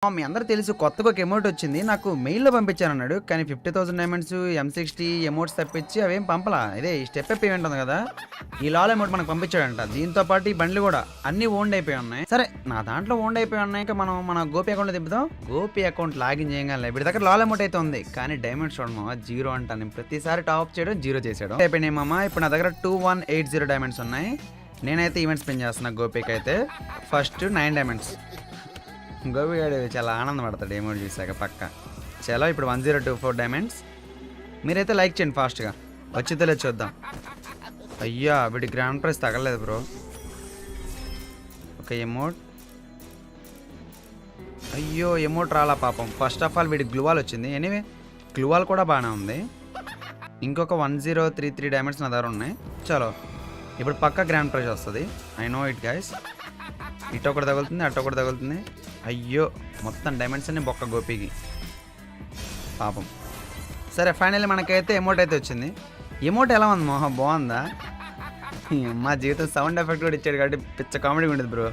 మీ అందరూ తెలుసు కొత్తగా ఒక ఎమోట్ వచ్చింది. నాకు మెయిల్‌లో పంపించానన్నాడు. కానీ 50,000 డైమండ్స్, M60 ఎమోట్స్ తప్పించి అవేం పంపలా. ఇదే ఈ స్టెప్ అప్ ఈవెంట్ ఉంది కదా! ఈ లాల్ ఎమోట్ మనకు పంపించాడంట. దీంతో పాటు ఈ బండ్లు కూడా అన్నీ ఓన్డ్ అయిపోయి ఉన్నాయి. సరే నా దాంట్లో ఓన్డ్ అయిపోయి ఉన్నాయి. ఇంకా మనం మన గోపి అకౌంట్‌లో దింపుదాం. గోపి అకౌంట్ లాగిన్ చేయగానే వీడి దగ్గర లాల్ ఎమోట్ అయితే ఉంది. కానీ డైమండ్స్ చూడండి మామ 0 అంట. నేను ప్రతిసారి టాప్ చేయడం 0 చేసాడు. అయిపోయినాయి మామ. ఇప్పుడు నా దగ్గర 2180 డైమండ్స్ ఉన్నాయి. నేనైతే ఈవెంట్ స్పెండ్ చేస్తున్నా గోపికి అయితే. First 9 diamonds. గోపి గాడు చాలా ఆనందపడతాడు ఎమోట్ చూసాక పక్క. చలో ఇప్పుడు 1024 డైమండ్స్. మీరైతే లైక్ చేయండి ఫాస్ట్గా. వచ్చిద్దో లేదు చూద్దాం. అయ్యా వీడి గ్రాండ్ ప్రైజ్ తగలలేదు బ్రో. ఒక ఎమోట్. అయ్యో ఎమోట్ రాలా పాపం. ఫస్ట్ ఆఫ్ ఆల్ వీడి గ్లూవాల్ వచ్చింది. ఎనీవే గ్లూవాల్ కూడా బాగానే ఉంది. ఇంకొక 1033 డైమండ్స్ నా దగ్గర ఉన్నాయి. చలో ఇప్పుడు పక్క గ్రాండ్ ప్రైజ్ వస్తుంది. I know it guys. ఇటు ఒకటి తగులుతుంది, అటు ఒకటి తగులుతుంది. అయ్యో మొత్తం డైమండ్స్ అన్ని బొక్క గోపికి పాపం. సరే ఫైనల్లీ మనకైతే ఎమోట్ అయితే వచ్చింది. ఎమోట్ ఎలా ఉంది మోహన్, బాగుందా? మా జీవితం సౌండ్ ఎఫెక్ట్ కూడా ఇచ్చాడు కాబట్టి పిచ్చ కామెడీ ఉండదు బ్రో.